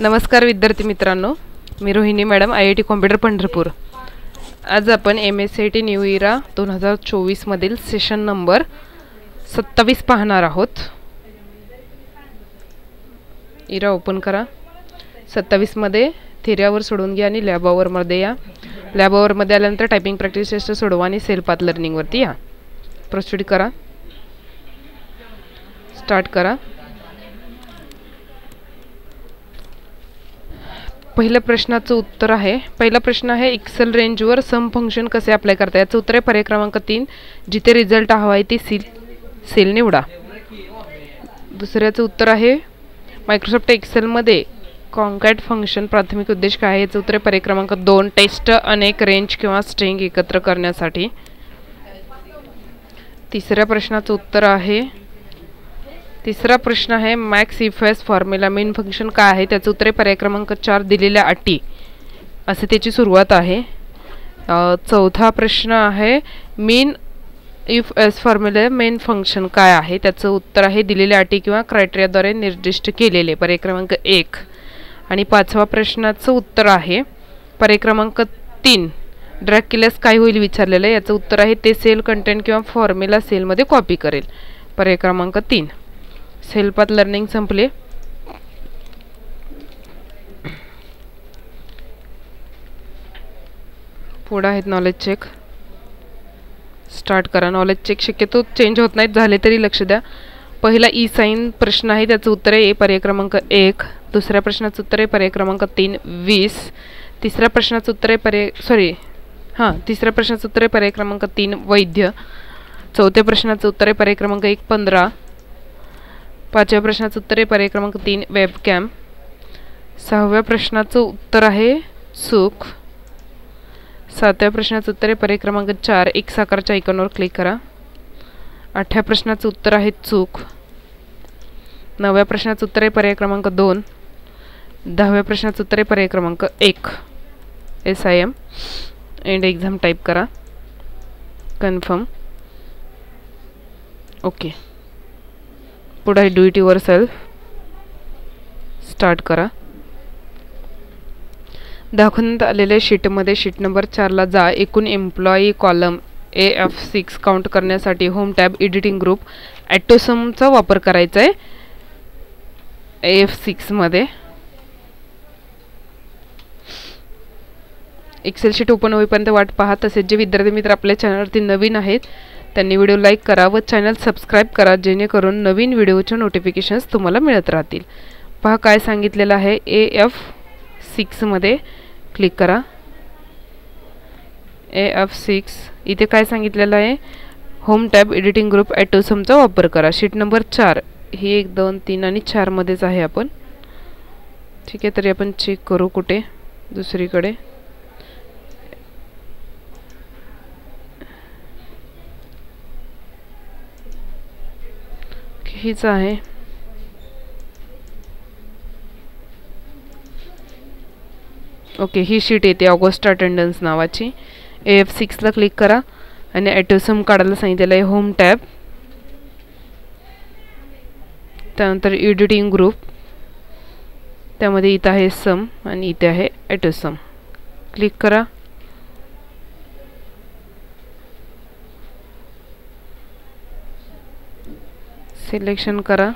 नमस्कार विद्यार्थी मित्रांनो, मी Rohini madam, IIT computer Pandharpur. आज आपण MSCIT न्यू इरा 2024 मधील सेशन नंबर 27 पाहणार आहोत। इरा ओपन करा। 27 मध्ये थेरियावर सोडून घ्या आणि लॅब आवर मध्ये या। लॅब आवर मध्ये आल्यानंतर टायपिंग प्रॅक्टिस टेस्ट सोडवा आणि सेल पाथ लर्निंग वरती या। प्रोसीड करा, स्टार्ट करा। पहिल्या प्रश्नाचं उत्तर आहे, पहिला प्रश्न आहे एक्सेल रेंजवर सम फंक्शन कसे अप्लाय करता। याचं उत्तर आहे पर्याय क्रमांक 3, जिथे रिझल्ट हवा आहे ती सेल निवडा। दुसऱ्याचं उत्तर आहे मायक्रोसॉफ्ट एक्सेल मध्ये कॉन्कॅट फंक्शन प्राथमिक उद्देश काय आहे। याचं उत्तर आहे पर्याय क्रमांक 2, टेस्ट अनेक रेंज किंवा स्ट्रिंग एकत्र करण्यासाठी। तिसऱ्या प्रश्नाचं उत्तर आहे, तिसरा प्रश्न आहे मॅक्स इफएस फॉर्म्युला मेन फंक्शन काय आहे। त्याचं उत्तर आहे पर्याय क्रमांक 4, दिलेल्या अटी असे त्याची सुरुवात आहे। चौथा प्रश्न आहे mean if S formula main function काय आहे। त्याचं उत्तर आहे दिलेल्या अटी किंवा क्रायटेरियाद्वारे निर्दिष्ट केलेले, पर्याय क्रमांक 1। आणि पाचवा प्रश्नाचं उत्तर आहे पर्याय क्रमांक 3, ड्रॅग केल्यास काय होईल विचारलेलं आहे। याचं उत्तर आहे ते सेल कंटेंट किंवा फॉर्म्युला सेलमध्ये कॉपी करेल, पर्याय क्रमांक 3। सेल पाथ लर्निंग संपले। पुढे आहेत नॉलेज चेक, स्टार्ट करा। नॉलेज चेक शक्यतो चेंज होत नाहीत, झाले तरी लक्ष द्या। पहिला ई साइन प्रश्न आहे, त्याचं उत्तर आहे पर्याय क्रमांक 1। दुसऱ्या प्रश्नाचं उत्तर आहे पर्याय क्रमांक 3, 20। तिसऱ्या प्रश्नाचं उत्तर आहे तिसऱ्या प्रश्नाचं उत्तर आहे पर्याय क्रमांक 3, वैद्य। चौथ्या प्रश्नाचं उत्तर आहे पर्याय क्रमांक 1, 15। पाचव्या प्रश्नाचं उत्तर आहे पर्याय क्रमांक 3, वेबकॅम। सहाव्या प्रश्नाचं उत्तर आहे चूक। सातव्या प्रश्नाचं उत्तर आहे पर्याय क्रमांक 4, एक साकारच्या आयकॉनवर क्लिक करा। आठव्या प्रश्नाचं उत्तर आहे चूक। नवव्या प्रश्नाचं उत्तर आहे पर्याय क्रमांक 2। दहाव्या प्रश्नाचं उत्तर आहे पर्याय क्रमांक 1, SIM। एंड एक्झाम टाईप करा, कन्फर्म, ओके। पुढे do it your self, start करा। दाखवण्यात आलेल्या शीटमध्ये शीट नंबर 4 ला जा। एकूण एम्प्लॉई कॉलम AF6 काउंट करण्यासाठी होम टॅब एडिटिंग ग्रुप ॲटोसमचा वापर करायचा आहे AF6 मध्ये। एक्सेल शीट ओपन होईपर्यंत वाट पहा। तसेच जे विद्यार्थी मित्र आपल्या चॅनलवरती नवीन आहेत त्यांनी व्हिडिओ लाईक करा व चॅनल सबस्क्राईब करा, जेणेकरून नवीन व्हिडिओचे नोटिफिकेशन्स तुम्हाला मिळत राहतील। पहा काय सांगितलेलं आहे, AF6 मध्ये क्लिक करा। AF6 इथे काय सांगितलेलं आहे, होम टॅब एडिटिंग ग्रुप ॲटोसमचा वापर करा। शीट नंबर 4 ही 1, 2, 3 आणि 4 मध्येच आहे आपण, ठीक आहे। तरी आपण चेक करू कुठे दुसरीकडे। हीच आहे, ओके। ही शीट येते ऑगस्ट अटेंडन्स नावाची। AF6 ला क्लिक करा आणि ॲटोसम काढायला सांगितलेलं आहे होम टॅब, त्यानंतर एडिटिंग ग्रुप, त्यामध्ये इथं आहे सम आणि इथे आहे ॲटोसम। क्लिक करा, सिलेक्शन करा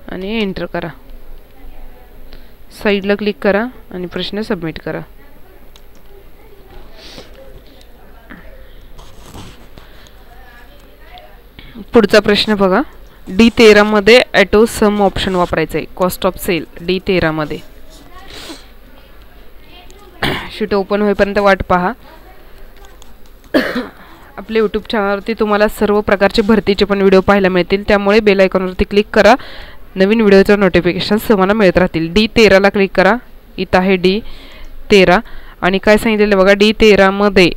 आणि एंटर करा। साईडला क्लिक करा आणि प्रश्न सबमिट करा। पुढचा प्रश्न बघा, D13 मध्ये ॲटो सम ऑप्शन वापरायचं आहे, कॉस्ट ऑफ सेल D13 मध्ये। शीट ओपन होईपर्यंत वाट पहा। आपल्या यूट्यूब चॅनलवरती तुम्हाला सर्व प्रकारचे भरतीचे पण व्हिडिओ पाहायला मिळतील, त्यामुळे बेल आयकॉनवरती क्लिक करा, नवीन व्हिडिओचे नोटिफिकेशन्स तुम्हाला मिळत राहतील। D13 ला क्लिक करा, इथं आहे D13 आणि काय सांगितलेलं बघा, D13 मध्ये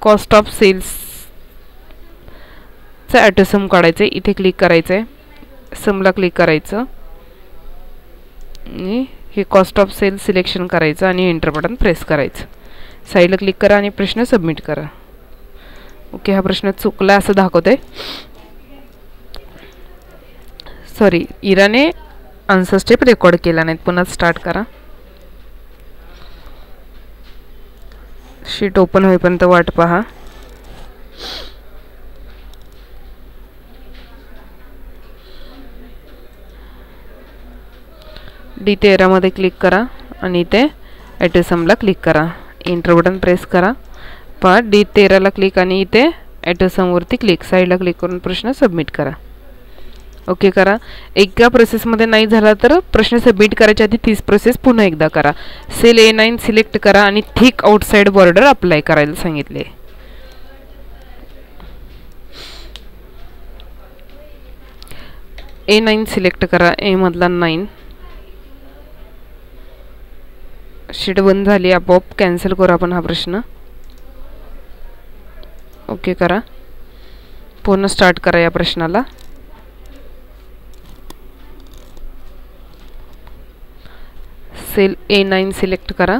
कॉस्ट ऑफ सेल्सचा ॲटोसम काढायचं आहे। इथे क्लिक करायचं आहे, समला क्लिक करायचं आणि हे कॉस्ट ऑफ सेल सिलेक्शन करायचं आणि एंटर बटन प्रेस करायचं। साईडला क्लिक करा आणि प्रश्न सबमिट करा। ओके, हा प्रश्न चुकला असं दाखवतंय। सॉरी, इराने आन्सर स्टेप रेकॉर्ड केला नाहीत. पुन्हा स्टार्ट करा. शीट ओपन होईपर्यंत वाट पहा. D13 मध्ये क्लिक करा आणि इथे ॲटोसमला क्लिक करा. एंटर बटन प्रेस करा. पहा D13 ला क्लिक आणि इथे ॲटोसमवरती क्लिक. साईडला क्लिक करून प्रश्न सबमिट करा. ओके करा. एका प्रोसेसमध्ये नाही झाला तर प्रश्न सबमिट करायच्या आधी तीच प्रोसेस पुन्हा एकदा करा. सेल A9 सिलेक्ट करा आणि थिक आउटसाइड बॉर्डर अप्लाय करायला सांगितले. A9 सिलेक्ट करा. A मधला 9. शीट बंद झाली. आपोआप कॅन्सल करू आपण हा प्रश्न. ओके करा. पुन्हा स्टार्ट करा या प्रश्नाला. सेल A9 सिलेक्ट करा.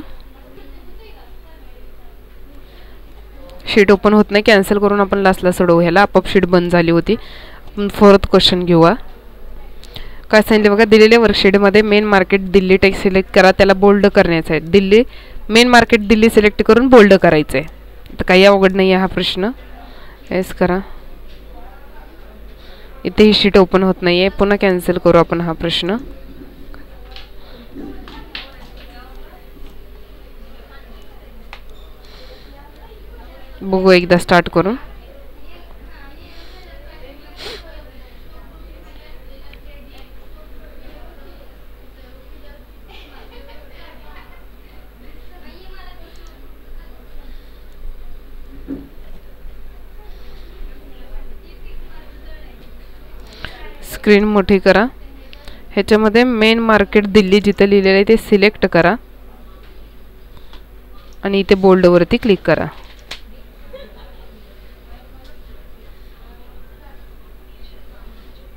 शीट ओपन होत नाही. कॅन्सल करून आपण लास्टला सोडवू. ह्याला आपोआप शीट बंद झाली होती. आपण फोर्थ क्वेश्चन घेऊया. काय सांगितले बघा. दिलेल्या वर्कशीटमध्ये main market Delhi text select करा. त्याला बोल्ड करण्याचं आहे. Delhi main market Delhi select करून बोल्ड करायचं आहे. तर काही अवघड नाही आहे हा प्रश्न. येस करा. इथे ही शीट ओपन होत नाही आहे. पुन्हा कॅन्सल करू आपण हा प्रश्न. बघू एकदा स्टार्ट करून. स्क्रीन मोठी करा. ह्याच्यामध्ये मेन मार्केट दिल्ली जिथं लिहिलेलं आहे ते सिलेक्ट करा आणि इथे बोल्डवरती क्लिक करा.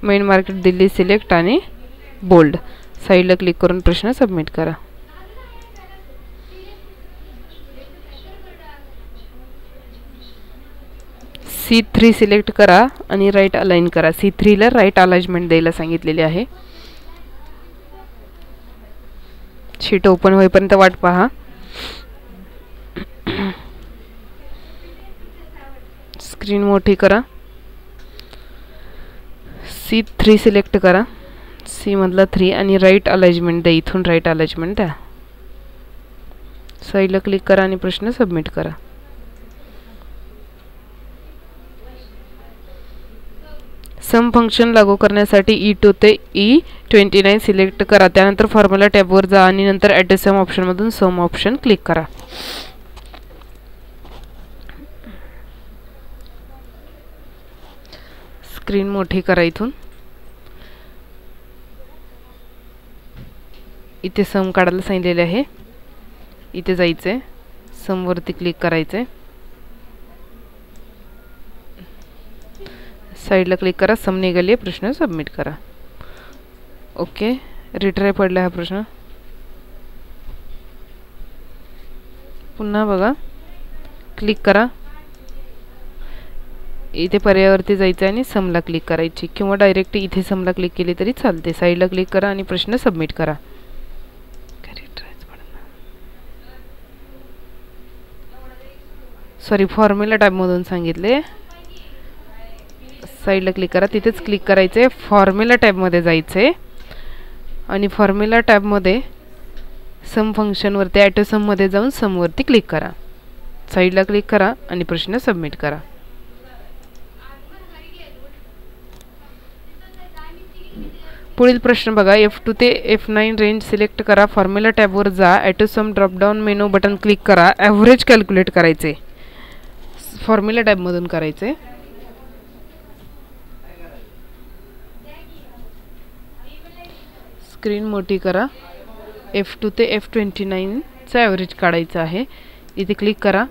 मेन मार्केट दिल्ली सिलेक्ट आणि बोल्ड. साईडला क्लिक करून प्रश्न सबमिट करा. C3 सिलेक्ट करा आणि राईट अलाइन करा. C3 ला राईट अलाइनमेंट द्यायला सांगितलेली आहे. शीट ओपन होईपर्यंत वाट पहा. स्क्रीन मोठी करा. C3 सिलेक्ट करा. C मधला 3 आणि राईट अलाइनमेंट द्या. इथून राईट अलाइनमेंट द्या. साईडला क्लिक करा आणि प्रश्न सबमिट करा. सम फंक्शन लागू करण्यासाठी E2 ते E29 सिलेक्ट करा. त्यानंतर फॉर्म्युला टॅबवर जा आणि नंतर ॲट सम ऑप्शनमधून सम ऑप्शन क्लिक करा. स्क्रीन मोठी करा. इथून इथे सम काढायला सांगितलेले आहे. इथे जायचंय. समवरती क्लिक करायचंय. साईडला क्लिक करा. सम निघाली. प्रश्न सबमिट करा. ओके. रिट्राय पडला हा प्रश्न. पुन्हा बघा. क्लिक करा. इथे पर्यायावरती जायचं आणि समला क्लिक करायची किंवा डायरेक्ट इथे समला क्लिक केली तरी चालते. साईडला क्लिक करा आणि प्रश्न सबमिट करा. सॉरी फॉर्म्युला टॅबमधून सांगितले. साईडला क्लिक करा. तिथेच क्लिक करायचे. फॉर्म्युला टॅबमध्ये जायचे आणि फॉर्म्युला टॅबमध्ये सम फंक्शनवरती ॲटो सममध्ये जाऊन समवरती क्लिक करा. साईडला क्लिक करा आणि प्रश्न सबमिट करा. पुढील प्रश्न बघा. F2 ते F9 रेंज सिलेक्ट करा. फॉर्म्युला टॅबवर जा. ॲटो सम ड्रॉपडाऊन मेनू बटन क्लिक करा. ॲव्हरेज कॅल्क्युलेट करायचे. फॉर्म्युला टॅबमधून करायचे. स्क्रीन मोठी करा. F2 ते F29 चा ॲव्हरेज काढायचा आहे. इथे क्लिक करा.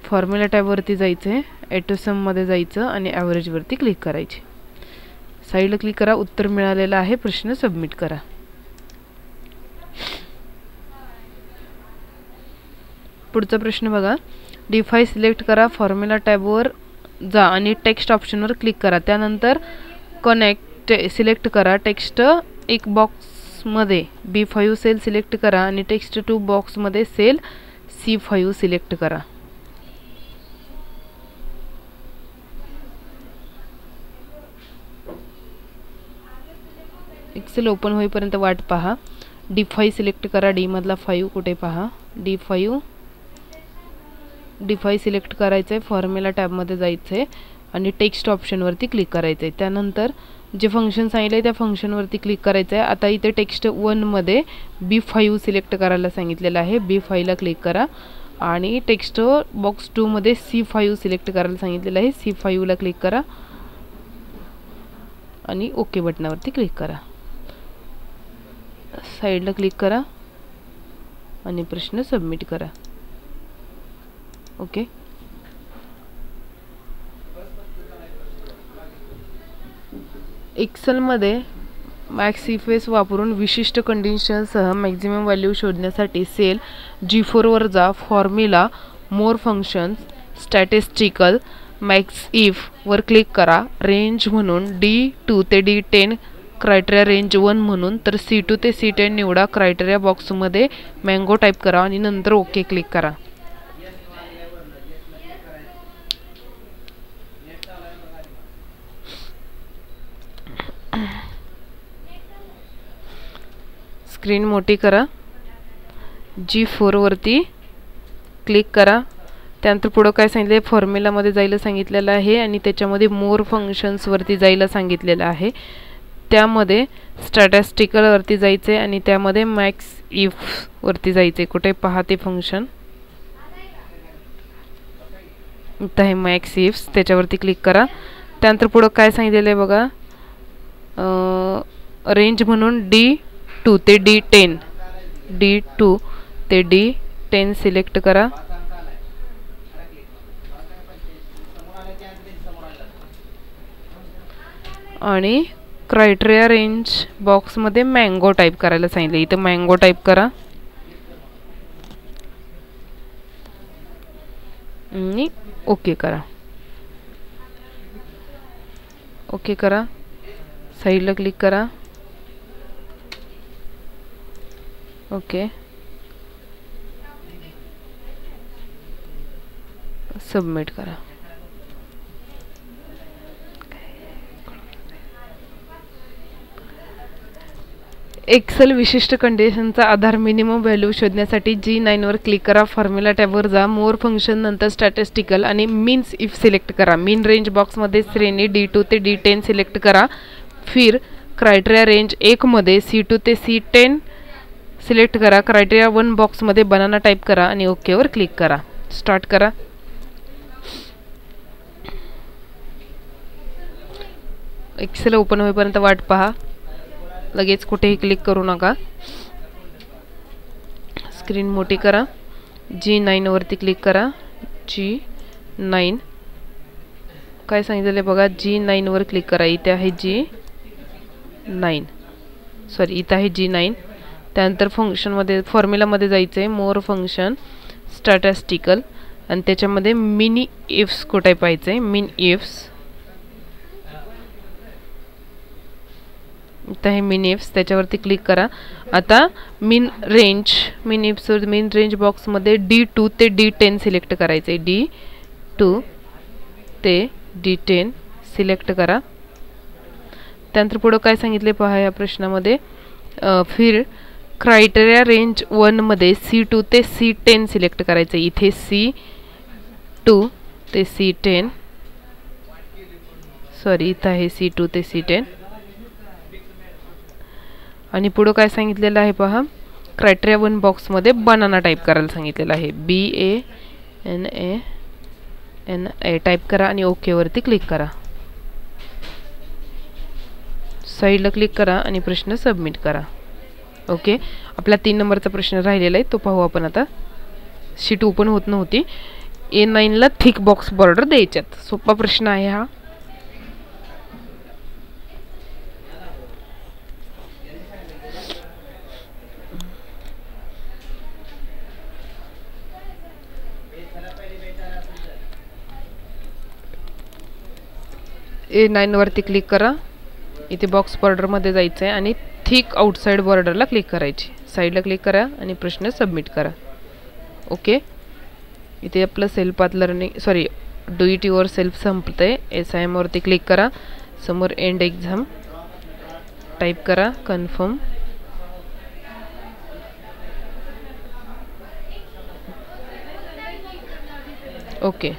फॉर्म्युला टॅबवरती जायचं आहे. ॲटो सममध्ये जायचं आणि ॲव्हरेजवरती क्लिक करायचे. साईडला क्लिक करा. उत्तर मिळालेलं आहे. प्रश्न सबमिट करा. पुढचा प्रश्न बघा. D5 सिलेक्ट करा. फॉर्म्युला टॅबवर जा आणि टेक्स्ट ऑप्शनवर क्लिक करा. त्यानंतर कनेक्ट सिलेक्ट करा. टेक्स्ट एक बॉक्स बॉक्समध्ये B5 सेल सिलेक्ट करा आणि टेक्स्ट टू बॉक्समध्ये सेल C5 सिलेक्ट करा. एक्सेल ओपन होईपर्यंत वाट पहा. D5 सिलेक्ट करा. डी मधला 5 कुठे पहा. D5 सिलेक्ट करायचं आहे. फॉर्म्युला टॅबमध्ये जायचं आहे आणि टेक्स्ट ऑप्शनवरती क्लिक करायचं आहे. त्यानंतर जे फंक्शन सांगितलं आहे त्या फंक्शनवरती क्लिक करायचं आहे. आता इथे टेक्स्ट 1 मध्ये B5 सिलेक्ट करायला सांगितलेलं आहे. B5 ला क्लिक करा आणि टेक्स्ट बॉक्स 2 मध्ये C5 सिलेक्ट करायला सांगितलेलं आहे. C5 ला क्लिक करा आणि ओके बटनावरती क्लिक करा. साईडला क्लिक करा आणि प्रश्न सबमिट करा. ओके. एक्सेलमध्ये मॅक्स इफेस वापरून विशिष्ट कंडिशनसह मॅक्झिमम व्हॅल्यू शोधण्यासाठी सेल G4 वर जा. Formula, more functions, statistical, max if were click करा. रेंज म्हणून D2 ते D10, क्रायटेरिया रेंज 1 म्हणून तर C2 ते C10 निवडा. क्रायटेरिया बॉक्समध्ये मँगो टाईप करा आणि नंतर ओके क्लिक करा. स्क्रीन मोठी करा. G4 वरती क्लिक करा. त्यानंतर पुढं काय सांगितलं, फॉर्म्युलामध्ये जायला सांगितलेलं आहे आणि त्याच्यामध्ये मोर फंक्शन्स वरती जायला सांगितलेलं आहे. त्यामध्ये स्टॅटिस्टिकल वरती जायचे आणि त्यामध्ये मॅक्स इफ वरती जायचे. कुठे पहा ते फंक्शन इथं आहे मॅक्स इफ, त्याच्यावरती क्लिक करा. त्यानंतर पुढं काय सांगितलेलं आहे बघा, रेंज म्हणून D2 ते D10, D2 ते D10 सिलेक्ट करा आणि क्रायटेरिया रेंज बॉक्समध्ये मँगो टाईप करायला सांगितलं. इथं मँगो टाईप करा आणि ओके करा. ओके करा. साईडला क्लिक करा. ओके. सबमिट करा. एक्सेल विशिष्ट कंडिशनचा आधार मिनिमम व्हॅल्यू शोधण्यासाठी G9 वर क्लिक करा. फॉर्म्युला टॅबवर जा. मोर फंक्शन नंतर स्टॅटिस्टिकल आणि मीन्स इफ सिलेक्ट करा. मीन रेंज बॉक्समध्ये श्रेणी D2 ते D10 सिलेक्ट करा. फिर क्रायटेरिया रेंज 1 मध्ये C2 ते C10 सिलेक्ट करा. क्रायटेरिया 1 बॉक्समध्ये बनाना टाईप करा आणि ओके वर क्लिक करा. स्टार्ट करा. एक्सेल ओपन होईपर्यंत वाट पहा. लगेच कुठेही क्लिक करू नका. स्क्रीन मोठी करा. G9 वरती क्लिक करा. G9 काय सांगितलेलं आहे बघा. G9 वर क्लिक करा. इथे आहे G9, सॉरी इथे आहे G9. त्यानंतर फंक्शनमध्ये फॉर्म्युलामध्ये जायचं आहे. मोर फंक्शन, स्टॅटिस्टिकल आणि त्याच्यामध्ये मिनी इफ्स कुठे पाहिजे. मिन इफ्स इथं आहे मिन इफ्स, त्याच्यावरती क्लिक करा. आता मिन रेंज बॉक्समध्ये D2 ते D10 सिलेक्ट करायचं आहे. D2 ते D10 सिलेक्ट करा. त्यानंतर पुढं काय सांगितले पहा या प्रश्नामध्ये, फिर क्रायटेरिया रेंज 1 मध्ये C2 ते C10 सिलेक्ट करायचं. इथे C2 ते C10, सॉरी इथं आहे C2 ते C10 आणि पुढं काय सांगितलेलं आहे पहा, क्रायटेरिया 1 बॉक्समध्ये बनाना टाईप करायला सांगितलेलं आहे. BANANA टाईप करा आणि ओके वरती क्लिक करा. साईडला क्लिक करा आणि प्रश्न सबमिट करा. ओके. आपला 3 नंबरचा प्रश्न राहिलेला आहे, तो पाहू आपण आता. शीट ओपन होत नव्हती. A9 ला थिक बॉक्स बॉर्डर द्यायच्यात. सोपा प्रश्न आहे हा. A9 वरती क्लिक करा. इथे बॉक्स बॉर्डरमध्ये जायचं आहे आणि थिक आउटसाइड बॉर्डरला क्लिक करायची, साईडला क्लिक करा आणि प्रश्न सबमिट करा. ओके, इथे आपलं self path learning do it yourself संपतंय. SIM वरती क्लिक करा, समोर एंड एक्झाम टाईप करा, कन्फर्म. ओके,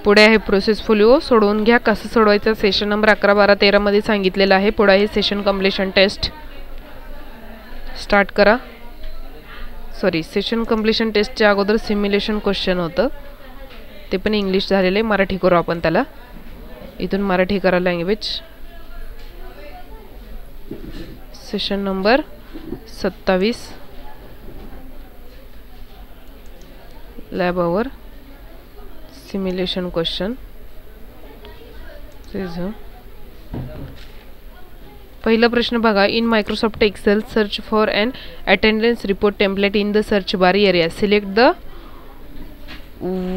पुढे आहे प्रोसेस फोलिओ, सोडवून घ्या. कसं सोडवायचं सेशन नंबर 11, 12, 13 मध्ये सांगितलेलं आहे. पुढे आहे सेशन कम्प्लिशन टेस्ट. स्टार्ट करा. सेशन कम्प्लिशन टेस्टच्या अगोदर सिम्युलेशन क्वेश्चन होतं, ते पण इंग्लिश झालेलं आहे. मराठी करू आपण त्याला. इथून मराठी करा language. Session number 27 lab hour simulation question. पहिला प्रश्न बघा. In Microsoft Excel search for an attendance report template in the search bar area. Select the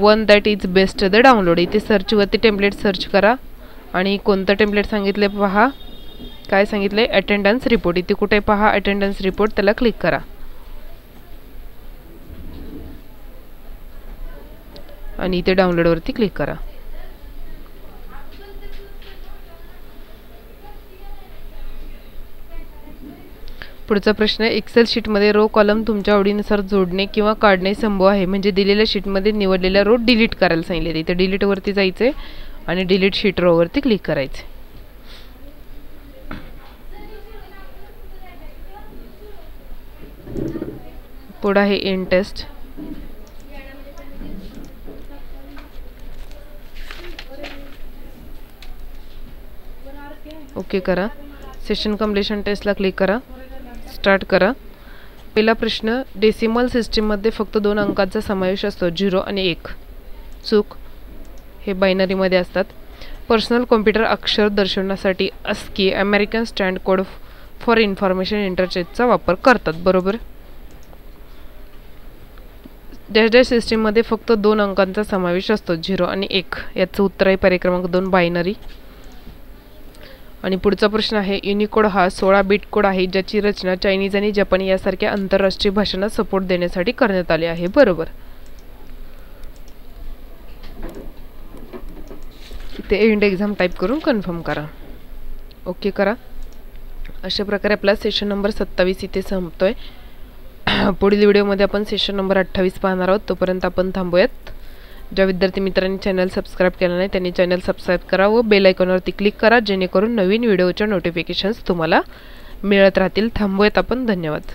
one that is best the download. इथे सर्चवरती टेम्पलेट सर्च करा आणि कोणतं template सांगितले पहा. काय सांगितले? Attendance report. इथे कुठे पहा अटेंडन्स रिपोर्ट, त्याला क्लिक करा आणि इथे डाउनलोडवरती क्लिक करा. पुढचा प्रश्न आहे. एक्सेल शीटमध्ये रो कॉलम तुमच्या आवडीनुसार जोडणे किंवा काढणे संभव आहे. म्हणजे दिलेल्या शीटमध्ये निवडलेल्या रो डिलीट करायला सांगितले. इथे डिलीटवरती जायचे आणि डिलीट शीट रोवरती क्लिक करायचे. पुढे आहे एंड टेस्ट. ओके करा. सेशन कम्प्लिशन टेस्टला क्लिक करा. स्टार्ट करा. पहिला प्रश्न. डेसिमल सिस्टीममध्ये फक्त 2 अंकांचा समावेश असतो, 0 आणि 1. चूक. हे बायनरीमध्ये असतात. पर्सनल कॉम्प्युटर अक्षर दर्शवण्यासाठी ASCII American standard code for information इंटरचेंजचा वापर करतात. बरोबर. डॅश डॅश सिस्टीममध्ये फक्त 2 अंकांचा समावेश असतो, 0 आणि 1. याचं उत्तर आहे पर्याय क्रमांक 2 बायनरी. आणि पुढचा प्रश्न आहे. युनिकोड हा 16 बिट कोड आहे, ज्याची रचना चायनीज आणि जपानी यासारख्या आंतरराष्ट्रीय भाषांना सपोर्ट देण्यासाठी करण्यात आले आहे. बरोबर. इथे एंड एक्झाम टाईप करून कन्फर्म करा. ओके करा. अशा प्रकारे आपला सेशन नंबर 27 इथे संपतोय. पुढील व्हिडिओमध्ये आपण सेशन नंबर 28 पाहणार आहोत. तोपर्यंत आपण थांबूयात. ज्या विद्यार्थी मित्रांनी चॅनल सबस्क्राईब केलं नाही त्यांनी चॅनल सबस्क्राईब करा व बेल आयकॉनवरती क्लिक करा, जेणेकरून नवीन व्हिडिओच्या नोटिफिकेशन्स तुम्हाला मिळत राहतील. थांबूयात आपण. धन्यवाद.